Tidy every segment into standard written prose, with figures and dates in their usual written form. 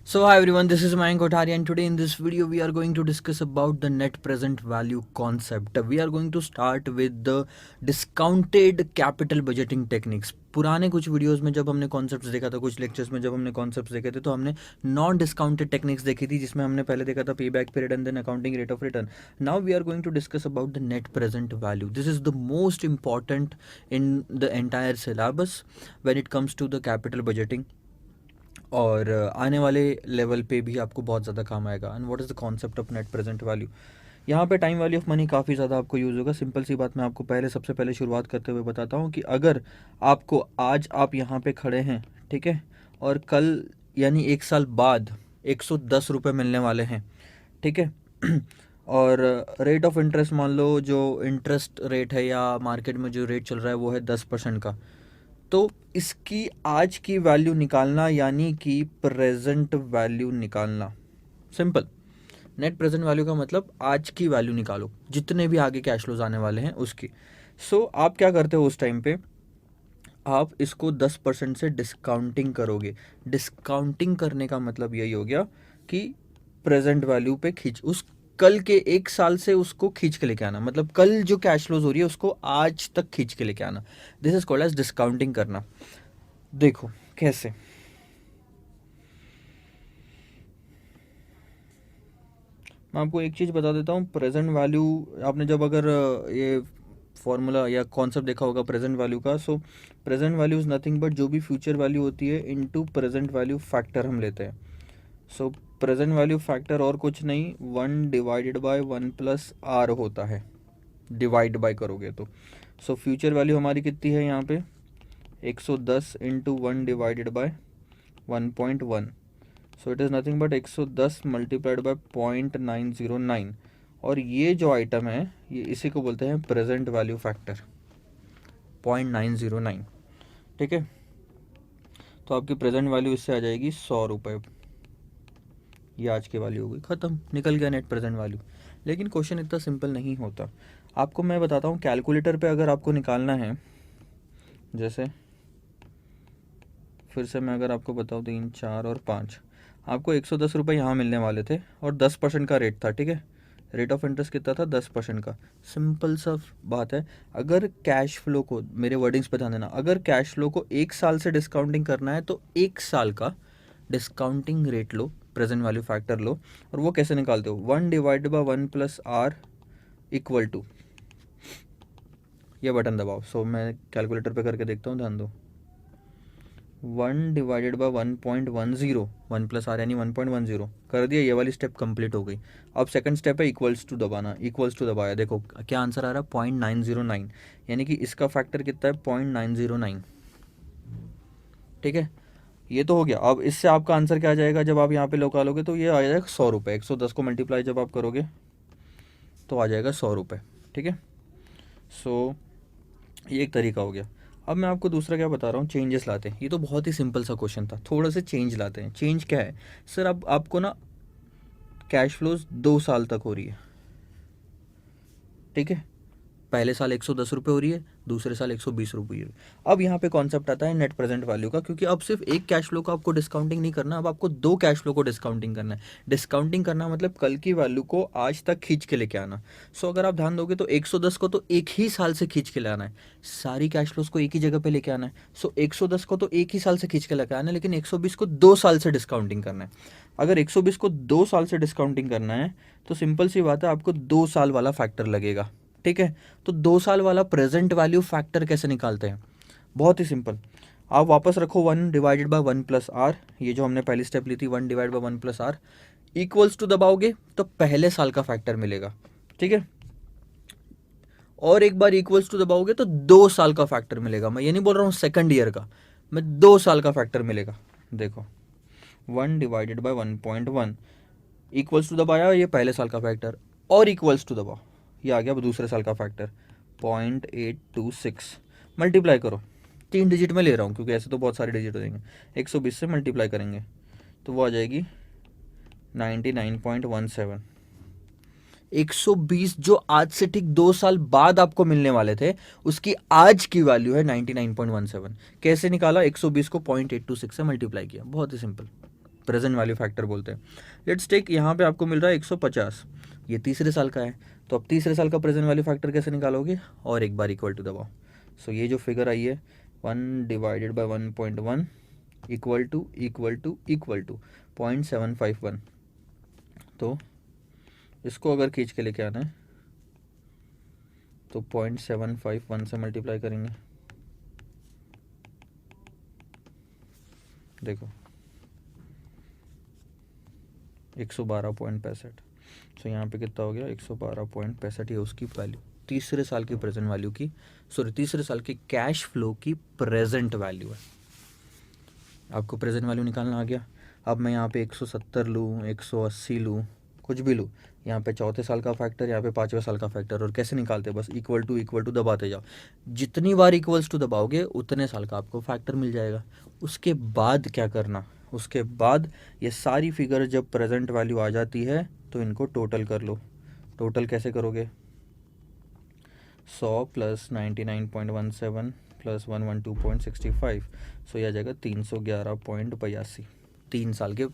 So hi everyone, this is Mayank Kothari and today in this video we are going to discuss about the net present value concept. We are going to start with the discounted capital budgeting techniques. पुराने कुछ videos में जब हमने concepts देखा था, कुछ lectures में जब हमने कॉन्सेप्ट्स देखे थे, तो हमने नॉन डिस्काउंटेड टेक्निक्स देखी थी, जिसमें हमने पहले देखा था payback period and then accounting rate of return. Now we are going to discuss about the net present value. This is the most important in the entire syllabus when it comes to the capital budgeting, और आने वाले level पे भी आपको बहुत ज़्यादा काम आएगा. And what is the concept of net present value. यहाँ पे टाइम वैल्यू ऑफ मनी काफ़ी ज़्यादा आपको यूज़ होगा. सिंपल सी बात मैं आपको सबसे पहले शुरुआत करते हुए बताता हूँ कि अगर आपको आज आप यहाँ पे खड़े हैं, ठीक है, और कल यानी 1 साल बाद 110 रुपये मिलने वाले हैं, ठीक है, और रेट ऑफ इंटरेस्ट मान लो, जो इंटरेस्ट रेट है या मार्केट में जो रेट चल रहा है वो है 10% का. तो इसकी आज की वैल्यू निकालना यानी कि प्रेजेंट वैल्यू निकालना. सिंपल. नेट प्रेजेंट वैल्यू का मतलब आज की वैल्यू निकालो, जितने भी आगे कैश फ्लोज आने वाले हैं उसकी. सो आप क्या करते हो उस टाइम पे, आप इसको 10% से डिस्काउंटिंग करोगे. डिस्काउंटिंग करने का मतलब यही हो गया कि प्रेजेंट वैल्यू पे खींच, उस कल के 1 साल से उसको खींच के लेके आना. मतलब कल जो कैश फ्लोज हो रही है उसको आज तक खींच के लेके आना. This is called as discounting करना. देखो कैसे. मैं आपको एक चीज़ बता देता हूँ. प्रेजेंट वैल्यू आपने जब अगर ये फॉर्मूला या कॉन्सेप्ट देखा होगा प्रेजेंट वैल्यू का, सो present value is nothing but जो भी फ्यूचर वैल्यू होती है इनटू प्रेजेंट वैल्यू फैक्टर हम लेते हैं. सो प्रेजेंट वैल्यू फैक्टर और कुछ नहीं, 1/1 + r होता है. डिवाइड बाय करोगे तो सो फ्यूचर वैल्यू हमारी कितनी है यहाँ पे, 110 × 1/1.1. So it is nothing but 110 multiplied by 0.909. और ये जो आइटम है ये इसी को बोलते हैं प्रेजेंट वैल्यू फैक्टर, 0.909. ठीक है, तो आपकी प्रेजेंट वैल्यू इससे आ जाएगी 100 रुपये. ये आज की वैल्यू हो गई, ख़त्म, निकल गया नेट प्रेजेंट वैल्यू. लेकिन क्वेश्चन इतना सिंपल नहीं होता. आपको मैं बताता हूँ, कैलकुलेटर पे अगर आपको निकालना है, जैसे फिर से मैं अगर आपको बताऊँ 3, 4 और 5, आपको 110 रुपये यहाँ मिलने वाले थे और 10% का रेट था. ठीक है, रेट ऑफ इंटरेस्ट कितना था, 10% का. सिंपल सा बात है. अगर कैश फ्लो को, मेरे वर्डिंग्स पे ध्यान देना, अगर कैश फ्लो को 1 साल से डिस्काउंटिंग करना है तो 1 साल का डिस्काउंटिंग रेट लो, प्रेजेंट वैल्यू फैक्टर लो. और वो कैसे निकालते हो, 1/1 + r इक्वल टू, ये बटन दबाओ. सो मैं कैलकुलेटर पे करके देखता हूँ, ध्यान दो. 1/1.10, 1 + r यानी 1.10 कर दिया. ये वाली स्टेप कंप्लीट हो गई. अब सेकंड स्टेप है इक्वल्स टू दबाना. इक्वल्स टू दबाया, देखो क्या आंसर आ रहा है, 0.909. यानी कि इसका फैक्टर कितना है, 0.909. ठीक है, ये तो हो गया. अब इससे आपका आंसर क्या आ जाएगा, जब आप यहाँ पे निकालोगे तो ये आ जाएगा 100 रुपये. 110 को मल्टीप्लाई जब आप करोगे तो आ जाएगा 100 रुपये. ठीक है, सो ये एक तरीका हो गया. अब मैं आपको दूसरा क्या बता रहा हूँ, चेंजेस लाते हैं. ये तो बहुत ही सिंपल सा क्वेश्चन था, थोड़ा सा चेंज लाते हैं. चेंज क्या है सर, अब आपको ना कैश फ्लोज 2 साल तक हो रही है. ठीक है, पहले साल 110 रुपये हो रही है, दूसरे साल 120 रुपये. अब यहाँ पे कॉन्सेप्ट आता है नेट प्रेजेंट वैल्यू का, क्योंकि अब सिर्फ एक कैश फ्लो को आपको डिस्काउंटिंग नहीं करना, अब आपको 2 कैश फ्लो को डिस्काउंटिंग करना है. डिस्काउंटिंग करना मतलब कल की वैल्यू को आज तक खींच के लेके आना. सो अगर आप ध्यान दोगे तो 110 को तो एक ही साल से खींच के लाना है, सारी कैश फ्लोज को एक ही जगह पे लेके आना है. सो 110 को तो एक ही साल से खींच के लेके आना है, लेकिन 120 को 2 साल से डिस्काउंटिंग करना है. अगर 120 को 2 साल से डिस्काउंटिंग करना है तो सिंपल सी बात है, आपको 2 साल वाला फैक्टर लगेगा. ठीक है, तो 2 साल वाला प्रेजेंट वैल्यू फैक्टर कैसे निकालते हैं, बहुत ही सिंपल. आप वापस रखो 1/1 + r, ये जो हमने पहली स्टेप ली थी 1/1 + r इक्वल्स टू दबाओगे तो पहले साल का फैक्टर मिलेगा. ठीक है, और एक बार इक्वल्स टू दबाओगे तो 2 साल का फैक्टर मिलेगा. मैं ये नहीं बोल रहा हूँ सेकंड ईयर का, मैं 2 साल का फैक्टर मिलेगा. देखो 1/1.1 इक्वल्स टू दबाया, ये पहले साल का फैक्टर, और इक्वल्स टू दबाओ, ये आ गया दूसरे साल का फैक्टर 0.826. मल्टीप्लाई करो, 3 डिजिट में ले रहा हूँ क्योंकि ऐसे तो बहुत सारे डिजिट हो जाएंगे. 120 से मल्टीप्लाई करेंगे तो वो आ जाएगी 99.17. 120 जो आज से ठीक 2 साल बाद आपको मिलने वाले थे, उसकी आज की वैल्यू है 99.17. कैसे निकाला, 120 को 0.826 से मल्टीप्लाई किया, बहुत ही सिंपल. प्रेजेंट वैल्यू फैक्टर बोलते हैं। लेट्स टेक यहाँ पे आपको मिल रहा है 150, ये तीसरे साल का है, तो अब तीसरे साल का प्रेजेंट वैल्यू फैक्टर कैसे निकालोगे, और एक बार इक्वल टू दबाओ। सो ये जो फिगर आई है 1 डिवाइडेड बाई 1.1 इक्वल टू 0.751। तो इसको अगर खींच के लेके आना है तो 0.751 से मल्टीप्लाई करेंगे, देखो 112.65। सो यहाँ पे कितना हो गया 112.65, ये उसकी वैल्यू तीसरे साल की प्रेजेंट वैल्यू की, सॉरी तीसरे साल के कैश फ्लो की प्रेजेंट वैल्यू है। आपको प्रेजेंट वैल्यू निकालना आ गया। अब मैं यहाँ पे 170 लूँ, 180 लूँ, कुछ भी लूँ, यहाँ पे चौथे साल का फैक्टर, यहाँ पे पाँचवें साल का फैक्टर, और कैसे निकालते हैं, बस इक्वल टू दबाते जाओ। जितनी बार इक्वल्स टू दबाओगे उतने साल का आपको फैक्टर मिल जाएगा। उसके बाद क्या करना, उसके बाद ये सारी फिगर जब प्रेजेंट वैल्यू आ जाती है तो इनको टोटल कर लो। टोटल कैसे करोगे, 100 प्लस 99.17 प्लस 112.65, सो यह आ जाएगा 311.82। 3 साल के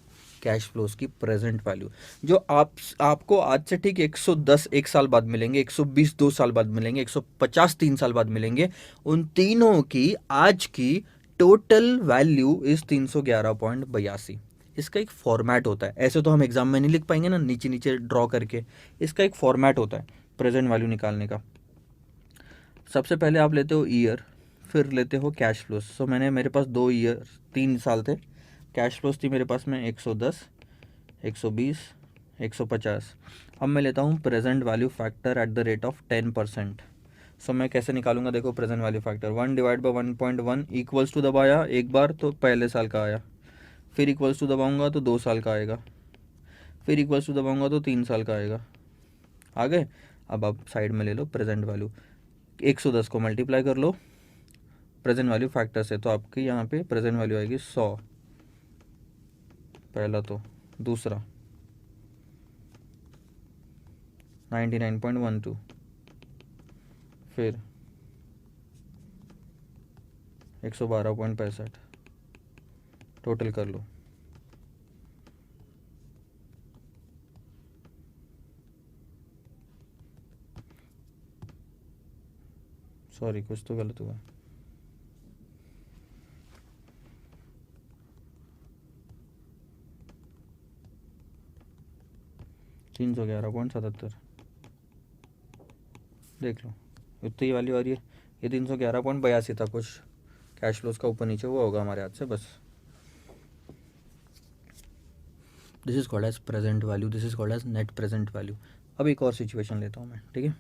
कैश फ्लोज की प्रेजेंट वैल्यू, जो आपको आज से ठीक 110 एक साल बाद मिलेंगे, 120 2 साल बाद मिलेंगे, 150 3 साल बाद मिलेंगे, उन तीनों की आज की टोटल वैल्यू इज 311.82। इसका एक फॉर्मेट होता है, ऐसे तो हम एग्जाम में नहीं लिख पाएंगे ना नीचे नीचे ड्रॉ करके, इसका एक फॉर्मेट होता है प्रेजेंट वैल्यू निकालने का। सबसे पहले आप लेते हो ईयर, फिर लेते हो कैश फ्लोज। सो मेरे पास 2 ईयर 3 साल थे, कैश फ्लोज थी मेरे पास में 110, 120, 150। अब मैं लेता हूँ present value factor at the rate of 10%। सो मैं कैसे निकालूंगा, देखो present value factor 1 divide by 1.1 equals to दबाया एक बार तो पहले साल का आया, फिर इक्वल्स टू दबाऊंगा तो 2 साल का आएगा, फिर इक्वल्स टू दबाऊंगा तो 3 साल का आएगा। आ गए। अब आप साइड में ले लो प्रेजेंट वैल्यू, 110 को मल्टीप्लाई कर लो प्रेजेंट वैल्यू फैक्टर से, तो आपकी यहाँ पे प्रेजेंट वैल्यू आएगी 100 पहला, तो दूसरा 99.12, फिर 112.65, टोटल कर लो। सॉरी कुछ तो गलत हुआ, $311.77, देख लो इतनी वाली आ रही है, ये 311.82 था, कुछ कैश फ्लोज का ऊपर नीचे हुआ होगा हमारे हाथ से बस। This is called as present value, this is called as net present value. अब एक और सिचुएशन लेता हूँ मैं, ठीक है।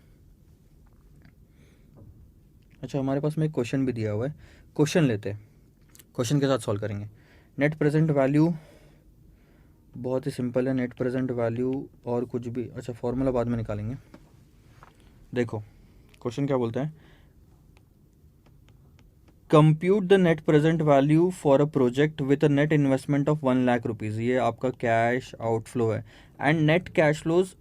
अच्छा हमारे पास में एक क्वेश्चन भी दिया हुआ है, क्वेश्चन लेते हैं, क्वेश्चन के साथ सॉल्व करेंगे। नेट प्रेजेंट वैल्यू बहुत ही सिंपल है, नेट प्रेजेंट वैल्यू और कुछ भी, अच्छा फॉर्मूला बाद में निकालेंगे। देखो क्वेश्चन क्या बोलता है, compute the net present value for a project with a net investment of 1 lakh rupees, ये आपका कैश आउटफ्लो है, and net cash flows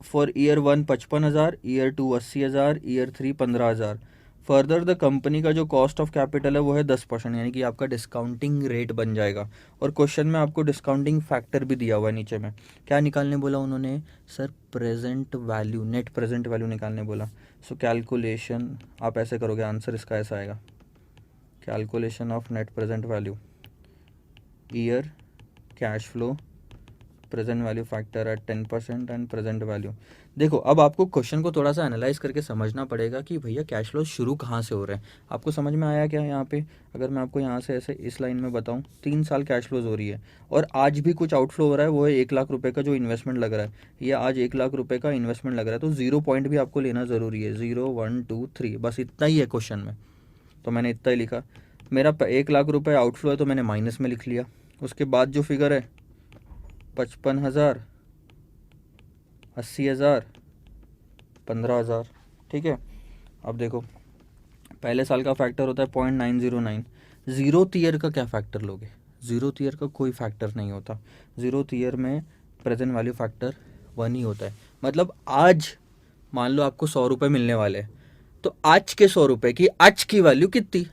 for year 1 55,000, year 2 80,000, year 3 15,000। Further the company का जो कॉस्ट ऑफ कैपिटल है वो है 10%, यानी कि आपका डिस्काउंटिंग रेट बन जाएगा। और क्वेश्चन में आपको डिस्काउंटिंग फैक्टर भी दिया हुआ है नीचे में। क्या निकालने बोला उन्होंने, sir present value, net present value निकालने बोला। सो कैलकुलेशन आप ऐसे करोगे, आंसर इसका ऐसा आएगा, calculation of net present value, year, cash flow, present value factor at 10% and present value. देखो अब आपको क्वेश्चन को थोड़ा सा एनालाइज करके समझना पड़ेगा कि भैया कैश फ्लो शुरू कहाँ से हो रहे हैं। आपको समझ में आया क्या यहाँ पे, अगर मैं आपको यहाँ से ऐसे इस लाइन में बताऊँ, 3 साल कैश फ्लोज हो रही है और आज भी कुछ आउटफ्लो हो रहा है, वो है 1 लाख रुपये का जो इन्वेस्टमेंट लग रहा है, ये आज 1 लाख रुपये का इन्वेस्टमेंट लग रहा है, तो 0 पॉइंट भी आपको लेना ज़रूरी है, 0 1 2 3, बस इतना ही है क्वेश्चन में, तो मैंने इतना ही लिखा। मेरा 1 लाख रुपये आउटफ्लो है तो मैंने माइनस में लिख लिया। उसके बाद जो फिगर है 55,000, 80,000, 15,000, ठीक है। अब देखो पहले साल का फैक्टर होता है 0.909, ज़ीरोथ ईयर का क्या फैक्टर लोगे, ज़ीरोथ ईयर का कोई फैक्टर नहीं होता, ज़ीरोथ ईयर में प्रेजेंट वैल्यू फैक्टर 1 ही होता है। मतलब आज मान लो आपको 100 रुपये मिलने वाले, तो आज के 100 रुपये की आज की वैल्यू कितनी,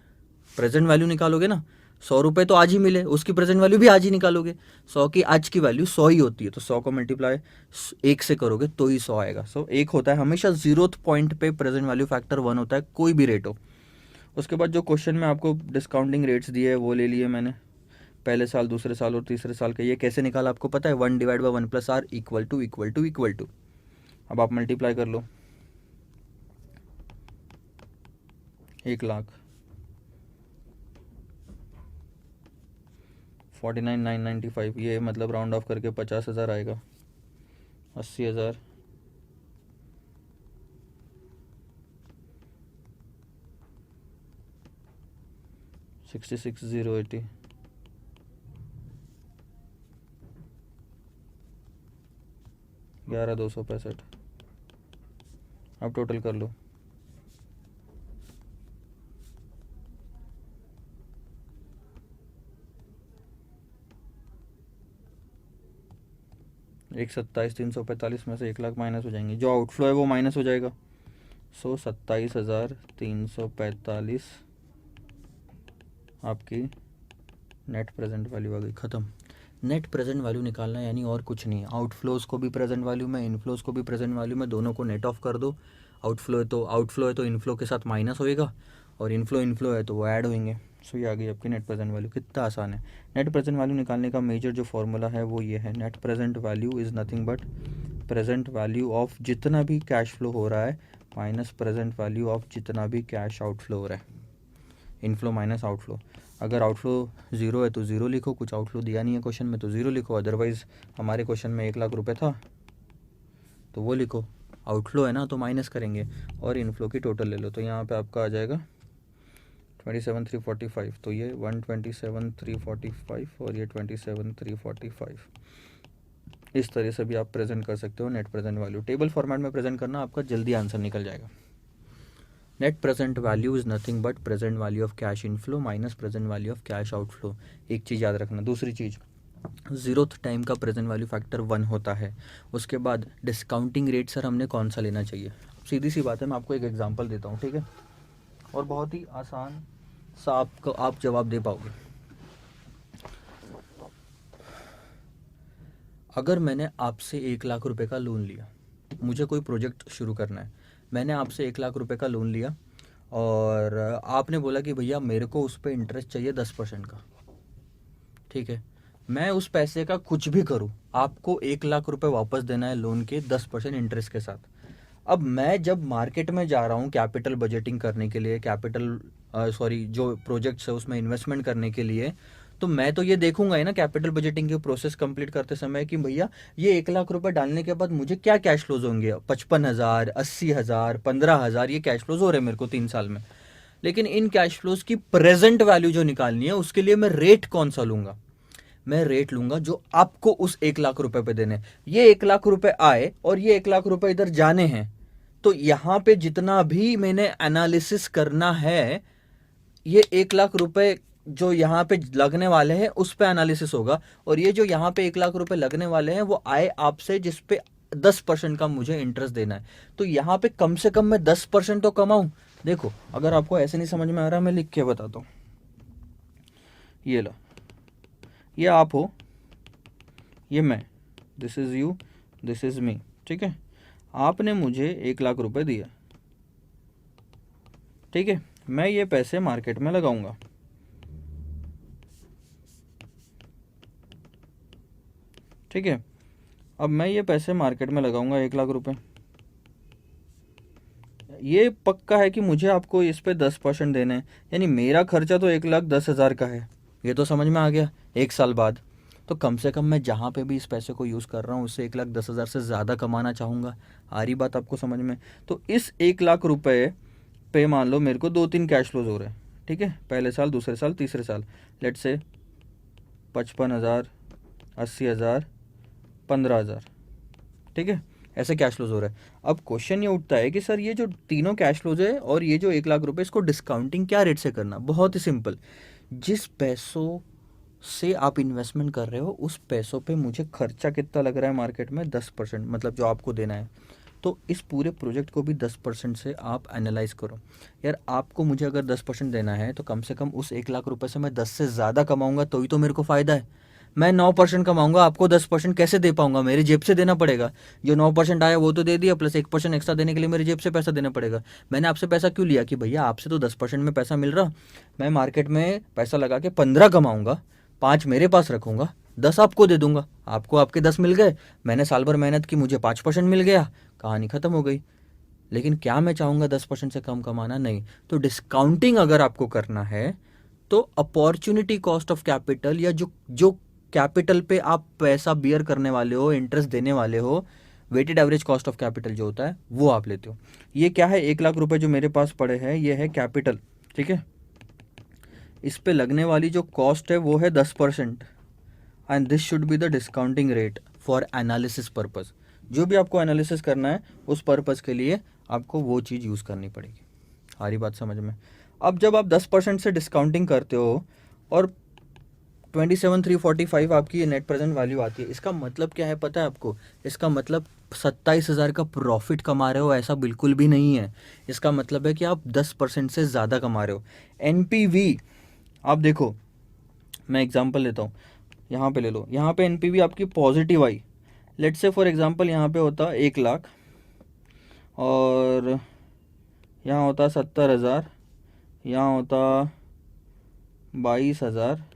प्रेजेंट वैल्यू निकालोगे ना, 100 रुपये तो आज ही मिले, उसकी प्रेजेंट वैल्यू भी आज ही निकालोगे। 100 की आज की वैल्यू 100 ही होती है, तो 100 को मल्टीप्लाई 1 से करोगे तो ही 100 आएगा। सो एक होता है हमेशा जीरोथ पॉइंट पे प्रेजेंट वैल्यू फैक्टर 1 होता है, कोई भी रेट हो। उसके बाद जो क्वेश्चन में आपको डिस्काउंटिंग रेट्स दिए है वो ले लिए मैंने, पहले साल, दूसरे साल और तीसरे साल का। ये कैसे निकाला आपको पता है? 1/1 + r == अब आप मल्टीप्लाई कर लो, 1,00,000 49,995, ये मतलब राउंड ऑफ करके 50,000 आएगा, 80,000, 66,080, 11,265। अब टोटल कर लो, 1,27,345 में से 1,00,000 माइनस हो जाएंगे, जो आउटफ्लो है वो माइनस हो जाएगा। 27,345 आपकी नेट प्रेजेंट वैल्यू आ गई, ख़त्म। नेट प्रेजेंट वैल्यू निकालना यानी और कुछ नहीं, आउटफ्लोज को भी प्रेजेंट वैल्यू में, इनफ्लोज को भी प्रेजेंट वैल्यू में, दोनों को नेट ऑफ कर दो। आउटफ्लो है तो इनफ्लो के साथ माइनस होएगा, और इनफ्लो है तो वो ऐड होंगे। सो ये आ गई आपकी नेट प्रेजेंट वैल्यू। कितना आसान है। नेट प्रेजेंट वैल्यू निकालने का मेजर जो फॉर्मूला है वो ये है, net present value is nothing but present value of जितना भी कैश फ्लो हो रहा है माइनस प्रेजेंट वैल्यू ऑफ जितना भी कैश आउटफ्लो हो रहा है। Inflow minus outflow. अगर आउटफ्लो 0 है तो 0 लिखो, कुछ आउटफ्लो दिया नहीं है क्वेश्चन में तो 0 लिखो, अदरवाइज़ हमारे क्वेश्चन में 1,00,000 रुपये था तो वो लिखो। आउटफ्लो है ना तो माइनस करेंगे, और इनफ्लो की टोटल ले लो, तो यहाँ पे आपका आ जाएगा 27,345, तो ये 127,345 और ये 27,345। इस तरह से भी आप प्रेजेंट कर सकते हो net present value. Table format में प्रेजेंट करना, आपका जल्दी आंसर निकल जाएगा। Net present value is nothing but present value of cash inflow minus present value of cash outflow. एक चीज़ याद रखना। दूसरी चीज़, जीरोथ टाइम का प्रेजेंट वैल्यू फैक्टर 1 होता है। उसके बाद डिस्काउंटिंग रेट सर हमने कौन सा लेना चाहिए? सीधी सी बात है, मैं आपको एक एग्जांपल देता हूँ, ठीक है, और बहुत ही आसान सा आपको आप जवाब दे पाओगे। अगर मैंने आपसे 1,00,000 रुपये का लोन लिया, मुझे कोई प्रोजेक्ट शुरू करना है, मैंने आपसे 1,00,000 रुपये का लोन लिया और आपने बोला कि भैया मेरे को उस पर इंटरेस्ट चाहिए 10% का, ठीक है, मैं उस पैसे का कुछ भी करूँ, आपको 1,00,000 रुपये वापस देना है लोन के 10% इंटरेस्ट के साथ। अब मैं जब मार्केट में जा रहा हूँ कैपिटल बजटिंग करने के लिए, जो प्रोजेक्ट्स है उसमें इन्वेस्टमेंट करने के लिए, तो मैं तो ये देखूंगा ही ना कैपिटल बजटिंग की प्रोसेस कंप्लीट करते समय कि भैया ये 1,00,000 रुपए डालने के बाद मुझे क्या कैश फ्लोज होंगे, 55,000, 80,000, 15,000, ये कैश फ्लोज हो रहे हैं मेरे को 3 साल में। लेकिन इन कैश फ्लोज की प्रेजेंट वैल्यू जो निकालनी है उसके लिए मैं रेट कौन सा लूंगा? मैं रेट लूंगा जो आपको उस 1,00,000 रुपए पे देने। ये 1,00,000 रुपए आए और ये 1,00,000 रुपए इधर जाने हैं, तो यहां पे जितना भी मैंने एनालिसिस करना है, ये 1,00,000 रुपए जो यहाँ पे लगने वाले हैं उस पे एनालिसिस होगा, और ये जो यहाँ पे 1,00,000 रुपए लगने वाले हैं वो आए आपसे जिस पे 10% का मुझे इंटरेस्ट देना है। तो यहाँ पे कम से कम मैं 10% तो कमाऊं। देखो अगर आपको ऐसे नहीं समझ में आ रहा, मैं लिख के बताता हूँ। ये लो, ये आप हो, ये मैं, this is you, this is me, ठीक है। आपने मुझे 1,00,000 रुपए दिया, ठीक है, मैं ये पैसे मार्केट में लगाऊंगा, ठीक है। अब मैं ये पैसे मार्केट में लगाऊंगा 1,00,000 रुपए, ये पक्का है कि मुझे आपको इस पे 10% देने हैं, यानी मेरा खर्चा तो 1,10,000 का है। ये तो समझ में आ गया। 1 साल बाद तो कम से कम मैं जहाँ पे भी इस पैसे को यूज़ कर रहा हूँ उससे 1,10,000 से ज़्यादा कमाना चाहूँगा। आ रही बात आपको समझ में? तो इस 1,00,000 रुपये पे मान लो मेरे को 2-3 कैश फ्लोज हो रहे हैं, ठीक है, पहले साल, दूसरे साल, तीसरे साल। लेट से 55,000, 80,000, 15,000, ठीक है, ऐसे कैश फ्लोज हो रहा है। अब क्वेश्चन ये उठता है कि सर ये जो तीनों कैश फ्लोज है और ये जो 1,00,000 रुपये, इसको डिस्काउंटिंग क्या रेट से करना? बहुत ही सिंपल, जिस पैसों से आप इन्वेस्टमेंट कर रहे हो उस पैसों पे मुझे खर्चा कितना लग रहा है मार्केट में, 10%, मतलब जो आपको देना है तो इस पूरे प्रोजेक्ट को भी 10% से आप एनालाइज करो। यार आपको मुझे अगर 10% देना है तो कम से कम उस 1 लाख रुपए से मैं 10 से ज़्यादा कमाऊंगा तो ही तो मेरे को फ़ायदा है। मैं 9% कमाऊंगा, आपको 10% कैसे दे पाऊंगा? मेरी जेब से देना पड़ेगा। जो 9% आया वो तो दे दिया, प्लस 1% एक्स्ट्रा देने के लिए मेरी जेब से पैसा देना पड़ेगा। मैंने आपसे पैसा क्यों लिया? कि भैया आपसे तो 10% में पैसा मिल रहा, मैं मार्केट में पैसा लगा के 15 कमाऊंगा, 5 मेरे पास रखूंगा, 10 आपको दे दूंगा। आपको आपके 10 मिल गए, मैंने साल भर मेहनत की, मुझे 5% मिल गया, कहानी ख़त्म हो गई। लेकिन क्या मैं चाहूँगा 10% से कम कमाना? नहीं। तो डिस्काउंटिंग अगर आपको करना है तो अपॉर्चुनिटी कॉस्ट ऑफ कैपिटल, या जो जो कैपिटल पे आप पैसा बियर करने वाले हो, इंटरेस्ट देने वाले हो, weighted average cost of capital जो होता है वो आप लेते हो। ये क्या है? 1 लाख रुपए जो मेरे पास पड़े हैं ये है कैपिटल, ठीक है। इस पे लगने वाली जो कॉस्ट है वो है 10%, and this should be the discounting rate for analysis purpose. जो भी आपको एनालिसिस करना है उस पर्पज़ के लिए आपको वो चीज़ यूज़ करनी पड़ेगी। सारी बात समझ में? अब जब आप 10% से डिस्काउंटिंग करते हो और 27,345 आपकी नेट प्रेजेंट वैल्यू आती है, इसका मतलब क्या है पता है आपको? इसका मतलब 27,000 का प्रॉफिट कमा रहे हो, ऐसा बिल्कुल भी नहीं है। इसका मतलब है कि आप 10% से ज़्यादा कमा रहे हो। एनपीवी आप देखो, मैं एग्जांपल लेता हूँ, यहाँ पे ले लो, यहाँ पे एनपीवी आपकी positive I. Let's say for example यहाँ पे होता 1 लाख और यहाँ होता 70,000, यहाँ होता 22,000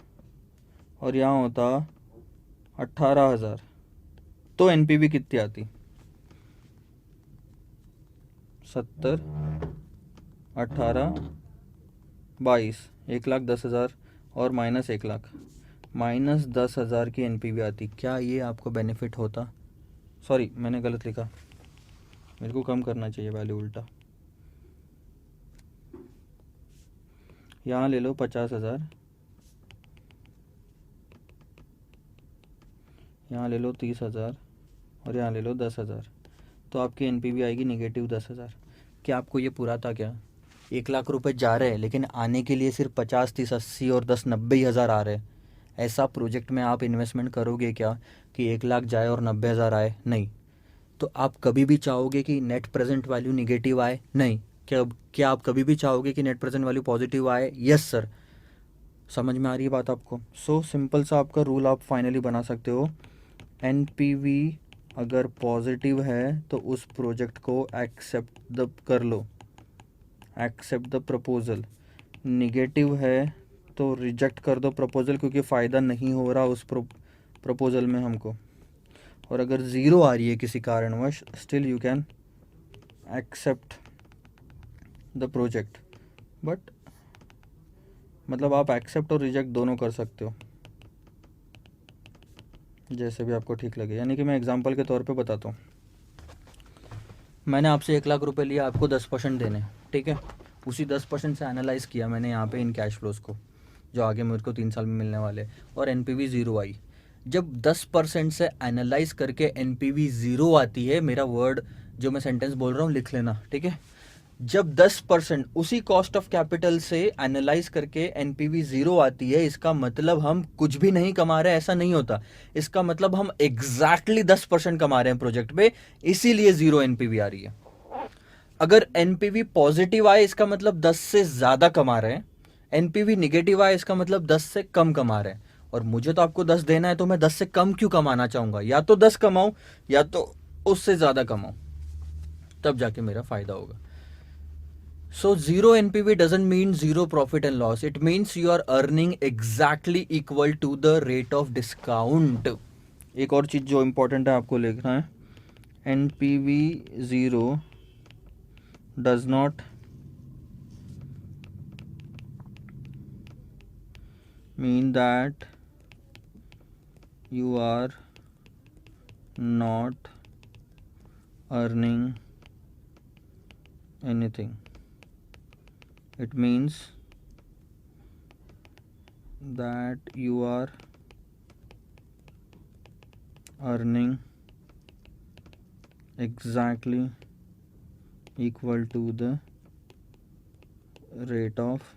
और यहाँ होता 18,000, तो एनपीवी कितनी आती? 70, 18, 22, 1,10,000 और माइनस 1 लाख, माइनस 10,000 की एनपीवी आती। क्या ये आपको बेनिफिट होता? सॉरी मैंने गलत लिखा, मेरे को कम करना चाहिए वैल्यू, उल्टा। यहाँ ले लो 50,000, यहाँ ले लो 30,000 और यहाँ ले लो 10,000, तो आपकी एनपीवी आएगी नेगेटिव 10,000। क्या आपको ये पूरा था क्या? 1 लाख रुपए जा रहे हैं लेकिन आने के लिए सिर्फ 50, 30, 80 और 10, 90,000 आ रहे हैं। ऐसा प्रोजेक्ट में आप इन्वेस्टमेंट करोगे क्या कि 1 लाख जाए और 90,000 आए? नहीं। तो आप कभी भी चाहोगे कि नेट प्रेजेंट वैल्यू निगेटिव आए? नहीं। क्या आप कभी भी चाहोगे कि नेट प्रेजेंट वैल्यू पॉजिटिव आए? Yes sir. समझ में आ रही है बात आपको? सो सिंपल सा आपका रूल आप फाइनली बना सकते हो। एनपीवी अगर पॉजिटिव है तो उस प्रोजेक्ट को एक्सेप्ट कर लो, एक्सेप्ट द प्रपोजल। निगेटिव है तो रिजेक्ट कर दो प्रपोजल, क्योंकि फ़ायदा नहीं हो रहा उस प्रपोजल में हमको। और अगर ज़ीरो आ रही है किसी कारणवश, still you can accept the project. But मतलब आप एक्सेप्ट और रिजेक्ट दोनों कर सकते हो, जैसे भी आपको ठीक लगे। यानी कि मैं एग्जांपल के तौर पे बताता हूँ, मैंने आपसे 1 लाख रुपए लिया, आपको 10% देने, ठीक है। उसी 10% से एनालाइज़ किया मैंने यहाँ पे इन कैश फ्लोज को, जो आगे मेरे को 3 साल में मिलने वाले, और एनपीवी ज़ीरो आई। जब 10% से एनालाइज करके एनपीवी ज़ीरो आती है, मेरा वर्ड जो मैं सेंटेंस बोल रहा हूँ लिख लेना, ठीक है। जब 10% उसी कॉस्ट ऑफ कैपिटल से एनालाइज करके एनपीवी ज़ीरो आती है, इसका मतलब हम कुछ भी नहीं कमा रहे, ऐसा नहीं होता। इसका मतलब हम एग्जैक्टली 10% कमा रहे हैं प्रोजेक्ट पे, इसीलिए ज़ीरो एनपीवी आ रही है। अगर एनपीवी पॉजिटिव आए इसका मतलब 10 से ज़्यादा कमा रहे हैं, एनपीवी निगेटिव आए इसका मतलब 10 से कम कमा रहे हैं। और मुझे तो आपको 10 देना है, तो मैं 10 से कम क्यों कमाना चाहूँगा? या तो 10 कमाऊँ या तो उससे ज़्यादा कमाऊँ, तब जाके मेरा फ़ायदा होगा। So zero NPV doesn't mean zero profit and loss. It means you are earning exactly equal to the rate of discount. एक और चीज़ जो इम्पोर्टेंट है आपको लिखना है, NPV zero does not mean that you are not earning anything. It means that you are earning exactly equal to the rate of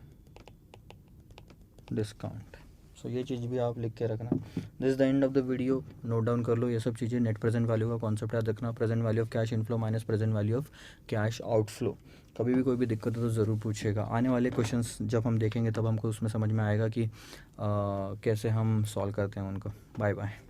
discount. सो ये चीज़ भी आप लिख के रखना। This is the end of the video. Note down कर लो ये सब चीज़ें। नेट प्रेजेंट वैल्यू का कॉन्सेप्ट याद रखना, present value of cash inflow minus present value of cash outflow. कभी भी कोई भी दिक्कत हो तो ज़रूर पूछिएगा। आने वाले क्वेश्चंस जब हम देखेंगे तब हमको उसमें समझ में आएगा कि कैसे हम सॉल्व करते हैं उनको। Bye bye.